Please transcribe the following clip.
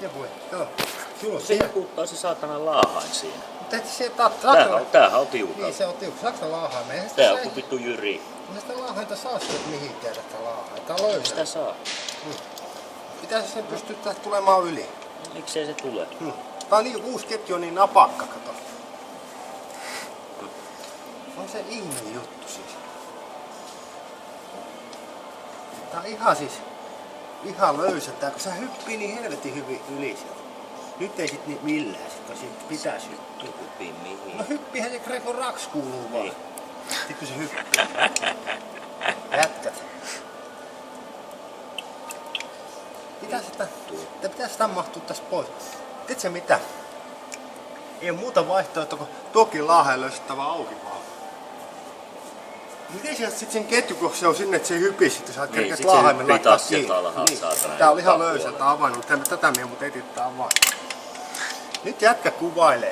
Ja voi, joo. Sulla on Se siellä. hukuttaa se saatana laahain siinä. Mutta et se Tämähän on tiukka. Niin se on tiukka. Saksan laahain. Eihän sitä Tää on saa- kuin vittu jyri. eihän sitä laahainta saa sieltä mihinkään tätä laahainta. Tää on löysä. Sitä saa. Pitäisi sen pystyttää tulemaan yli. Miksei se tule? Tää on niin uusi ketju on niin napakka, kato. On se ihme juttu siis. Tää on ihan löysä tää, kun se hyppii niin helvetin hyvin yli sieltä. Nyt ei sit niin millään sit, kun sit pitäis hyppiä. Hyppii mihin? No hyppihän se Gregor Rax kuuluu vaan. Niin. Sitten kun se hyppii. Jätkät. Pitäis sitä mahtua tästä pois. Tiedätkö mitä? Ei oo muuta vaihtoehtoa, kun tuokin laahain löysettävä auki vaan. Miten sieltä sit sen ketju, kun se on sinne, että se hypii sitten, sä Niin, kerkeät sit se laahaimen hyppii laittaa taas kiinni. sieltä alhaalta saatana. Tää oli ihan Tappua. löysältä avannut. Tätä mie mut etit tää avaa. Nyt jätkä kuvailee.